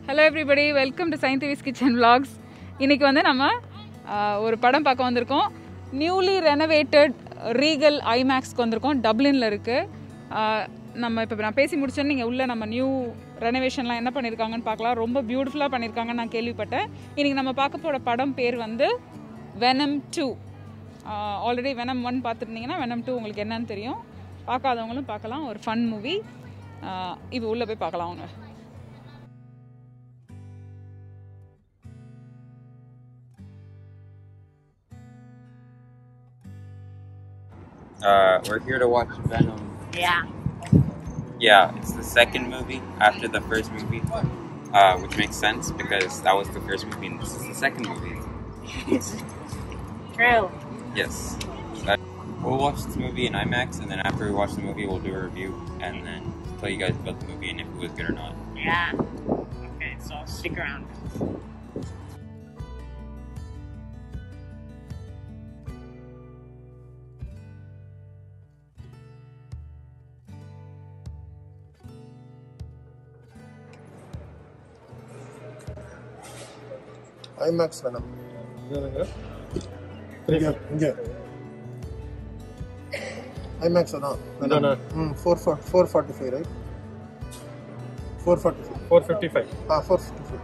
Hello everybody, welcome to Sainthavi's Kitchen Vlogs. இன்னைக்கு வந்து நம்ம ஒரு படம் பார்க்க வந்திருக்கோம். Newly renovated Regal IMAX க்கு வந்திருக்கோம். Dublinல இருக்கு. நம்ம இப்ப நான் பேசி முடிச்சேன். நீங்க உள்ள நம்ம நியூ ரெனோவேஷன்லாம் என்ன பண்ணிருக்காங்கன்னு பார்க்கலாம். ரொம்ப பியூட்டிஃபுல்லா பண்ணிருக்காங்கன்னு நான் கேள்விப்பட்டேன். இன்னைக்கு நம்ம பார்க்க போற படம் பேர் வந்து Venom 2. ஆல்ரெடி Venom 1 பார்த்துருந்தீங்கன்னா Venom 2 உங்களுக்கு என்னன்னு தெரியும். பார்க்காதவங்களும் பார்க்கலாம். ஒரு ஃபன் மூவி. இப்போ உள்ள போய் பார்க்கலாம் அவங்க. We're here to watch Venom. Yeah, it's the second movie after the first movie, which makes sense because that was the first movie and this is the second movie. True. Yes. We'll watch this movie in IMAX, and then after we watch the movie, we'll do a review and then tell you guys about the movie and if it was good or not. Yeah. Okay, so stick around. IMAX Venom. Inge. IMAX Venom. No. 445, right? 445. 455. 455.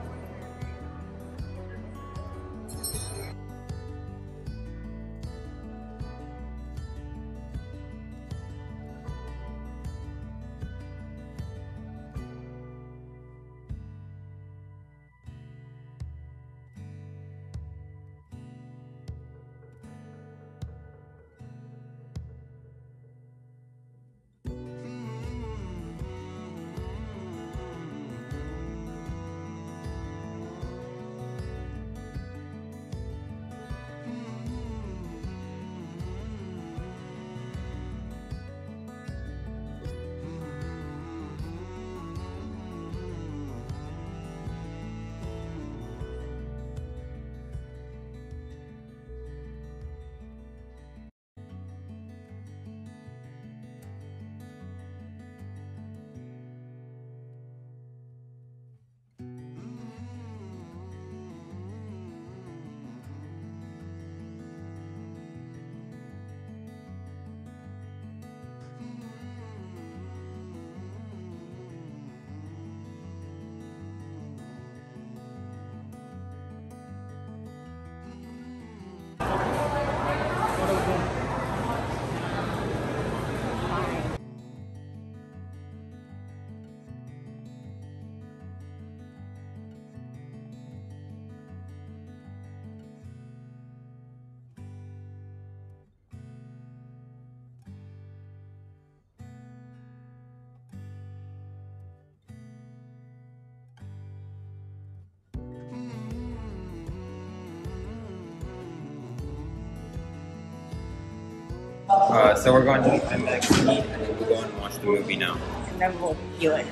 So we're going to the IMAX and then we'll go and watch the movie now. And then we'll do it.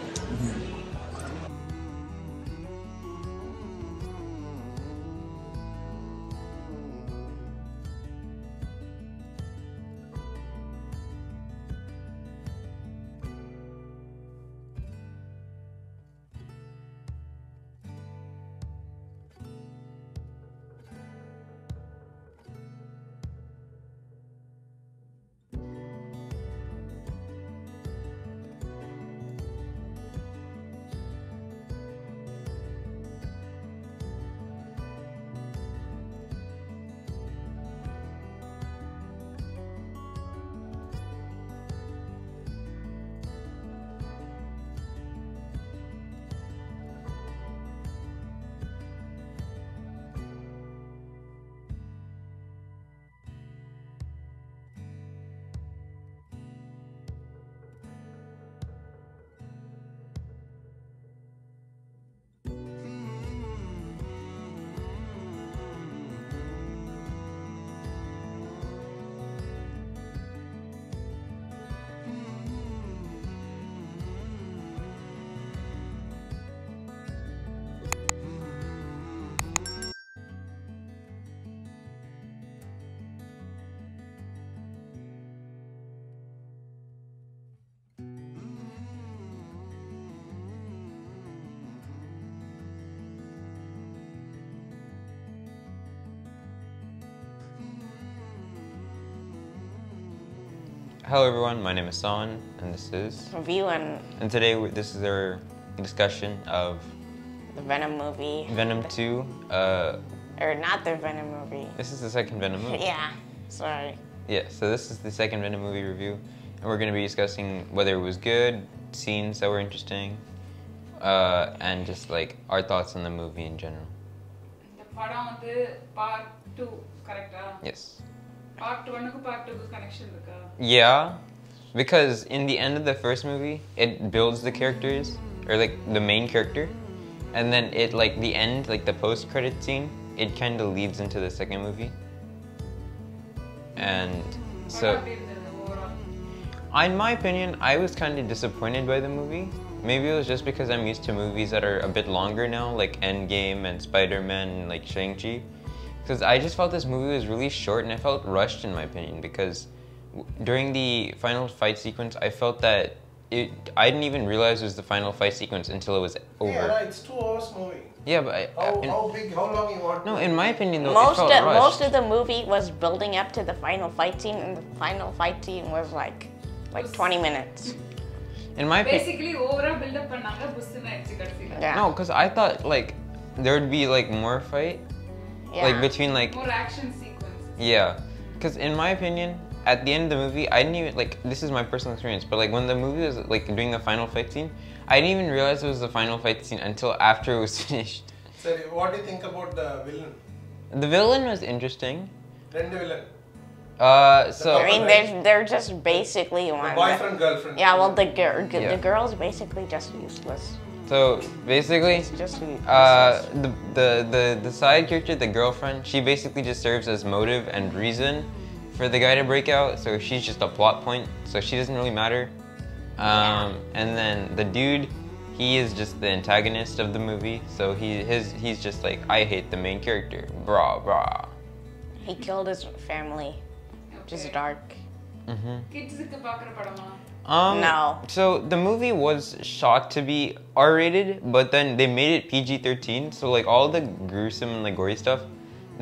Hello everyone, my name is Son, and this is... Review and And today this is our discussion of the Venom movie. Venom 2. Or not the Venom movie. This is the second Venom movie. Yeah, sorry. Yeah, so this is the second Venom movie review, and we're going to be discussing whether it was good, scenes that were interesting, and just like our thoughts on the movie in general. இந்த படம் வந்து part 2 கரெக்ட்டா? Yes. Part 1 க்கு part 2 க்கு connection இருக்கா? Yeah, because in the end of the first movie, it builds the characters, or like the main character, and then it like the end, like the post-credit scene, it kind of leads into the second movie. And so, படம் எப்படி இருந்தது overall? in my opinion, I was kind of disappointed by the movie. Maybe it was just because I'm used to movies that are a bit longer now, like Endgame and Spider-Man and like Shang-Chi. Because I just felt this movie was really short and I felt rushed in my opinion, because during the final fight sequence, I felt that I didn't even realize it was the final fight sequence until it was over. Yeah, it's 2 hours movie. Yeah, but How long you want? no, in my opinion though, it felt rushed. Most of the movie was building up to the final fight scene, and the final fight scene was like 20 minutes. In my opinion, Basically overall build up பண்ணாங்க புஸ்ஸுன்னு ஆயிடுச்சு கடைசில. Yeah. no, because I thought like there would be like more fight, Yeah. like between like More action sequences. yeah, because in my opinion, at the end of the movie, I didn't even like, this is my personal experience, but like when the movie was like doing the final fight scene, I didn't even realize it was the final fight scene until after it was finished. Sorry, what do you think about the villain? The villain was interesting. Rendu villain. So I mean, they're just basically one. Boyfriend, girlfriend. Yeah, well, the Yeah. girl's basically just useless. so basically, It's just useless. the side character, the girlfriend, she basically just serves as motive and reason for the guy to break out. So she's just a plot point. So she doesn't really matter. And then the dude, he is just the antagonist of the movie. So he's just like, I hate the main character. Brah brah. He killed his family, which is dark. கிட்ஸ்க்கு பார்க்குற படமா? No. So the movie was shot to be R-rated, but then they made it PG-13. So like all the gruesome and like gory stuff,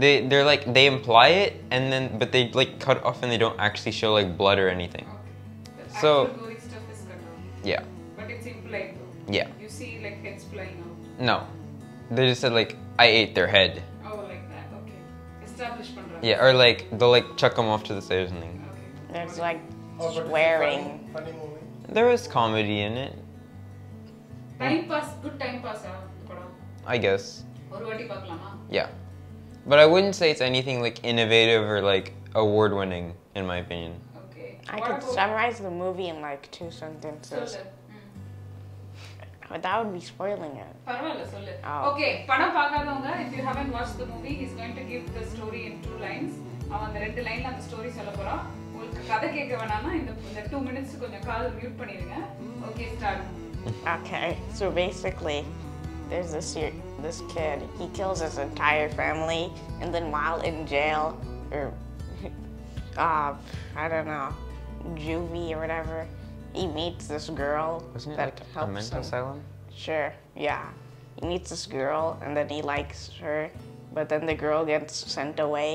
they're like they imply it, and then but they like cut off and they don't actually show like blood or anything. The So- actual gory stuff is cut off. Yeah. But it's implied though. Yeah. You see like heads flying out. No, they just said like I ate their head. Oh, like that. Okay. Establish பண்றாங்க. Yeah, or like they'll like chuck them off to the side or something. Okay. There's like Oh, but it's a swearing. funny movie. There was comedy in it, Time pass, good time pass படம். I guess. ஒரு வாட்டி பார்க்கலாமா? Yeah, but I wouldn't say it's anything like innovative or like award-winning in my opinion. Okay. I What could about- summarize the movie in like 2 sentences. சொல்லு. But that would be spoiling it. பரவாயில்ல சொல்லு. Oh. Okay, படம் பார்க்காதவங்க, if you haven't watched the movie, he's going to give the story in 2 lines. அவன் அந்த 2 லைன்ல அந்த story சொல்ல போறான். உங்களுக்கு கதை கேட்க வேணாம்னா இந்த 2 minutes கொஞ்சம் காது மியூட் பண்ணிடுங்க. Okay, start. Okay, so basically, there's this kid. He kills his entire family, and then while in jail, or I don't know, juvie or whatever, he meets this girl Wasn't it that like a helps mental him. asylum? Sure, yeah. He meets this girl, and then he likes her, but then the girl gets sent away.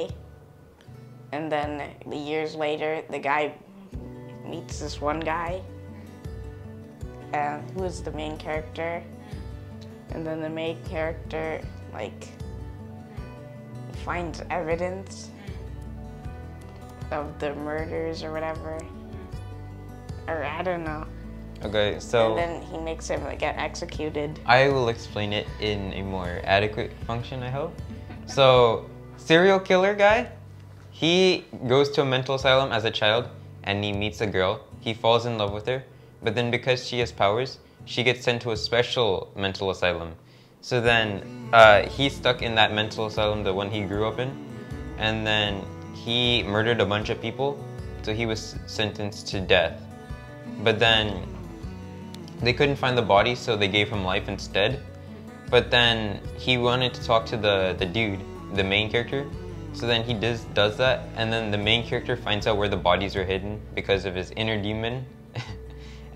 And then years later, the guy meets this one guy, who is the main character. And then the main character, like, finds evidence of the murders or whatever. Or I don't know. Okay, so And then he makes him get executed. I will explain it in a more adequate function, I hope. So, serial killer guy, he goes to a mental asylum as a child and he meets a girl. He falls in love with her, but then because she has powers, she gets sent to a special mental asylum. So then he's stuck in that mental asylum, the one he grew up in, and then he murdered a bunch of people, so he was sentenced to death. But then they couldn't find the body, so they gave him life instead. But then he wanted to talk to the dude, the main character. So then he does that, and then the main character finds out where the bodies are hidden because of his inner demon.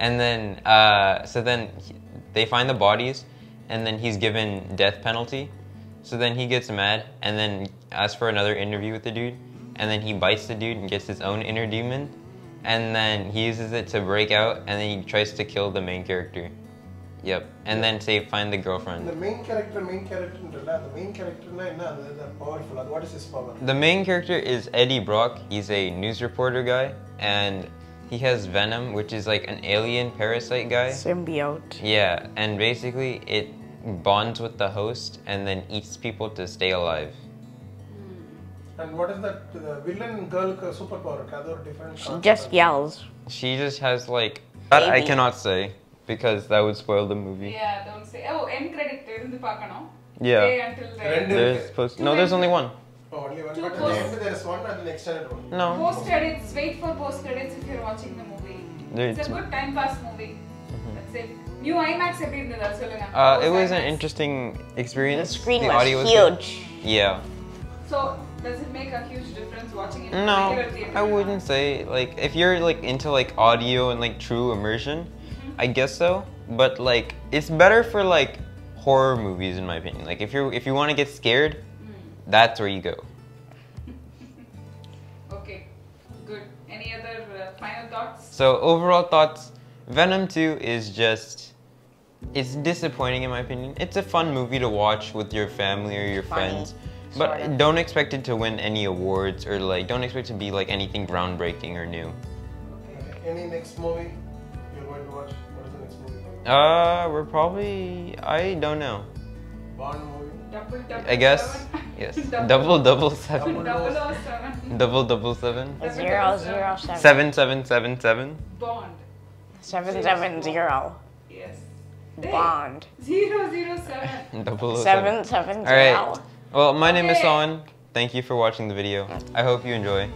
And then they find the bodies, and then he's given death penalty. So then he gets mad, and then asks for another interview with the dude, and then he bites the dude and gets his own inner demon. and then he uses it to break out, and then he tries to kill the main character. Yep, and then find the girlfriend. The main character, the main character is powerful. What is his power? The main character is Eddie Brock. He's a news reporter guy, and he has Venom, which is like an alien parasite guy. Symbiote. Yeah, and basically it bonds with the host and then eats people to stay alive. And what is that villain girl superpower? Different. She just yells. She just has like that I Maybe. cannot say because that would spoil the movie. Yeah, don't say. Oh, end credit இருந்து பார்க்கணும். Yeah. Stay until the There's supposed no, there's only one. Oh, only one. Two But at the end there is one and the extended one. No. post credits. Wait for post credits if you're watching the movie. It's a good time pass movie. That's it. New IMAX எப்படி இருந்தது அது சொல்லுங்க. It was an interesting experience. The screen audio was good. huge. Yeah. So does it make a huge difference watching it in No, regular theater? I wouldn't say like if you're like into like audio and like true immersion, I guess so. But like it's better for like horror movies in my opinion. Like if you want to get scared, that's where you go. Okay, good. Any other final thoughts? So overall thoughts, Venom 2 is just it's disappointing in my opinion. It's a fun movie to watch with your family or your Funny, friends. But sorta. don't expect it to win any awards or like don't expect it to be like anything groundbreaking or new. Okay. Any next movie you're going to watch? What is the next movie? We're probably I don't know. Bond movie. Double I guess yes. Double double seven. 007. Double 7. 007. 7777. Bond. 770. Yes. Bond. 007. 007. 770. All right. Well, my name is Okay. Sawan. Thank you for watching the video. I hope you enjoy.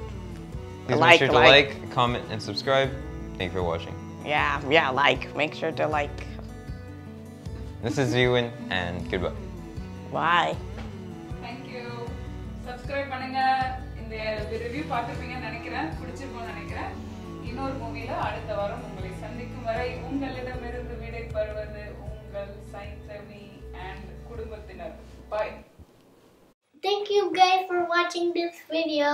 Please make Like, sure to like. like, comment, and subscribe. Thank you for watching. Yeah, like. Make sure to like. This is Ewan, and goodbye. Bye. Thank you. Subscribe பண்ணுங்க. இந்த review பார்த்திருப்பீங்கன்னு நினைக்கிறேன். பிடிச்சிருக்கும்னு நினைக்கிறேன். இன்னொரு மூவில அடுத்த வாரம் உங்களை சந்திக்கும் வரை உங்களிடமிருந்து விடை பெறுவது உங்கள் சைந்தவி and குடும்பத்தினர். Bye. Thank you guys for watching this video.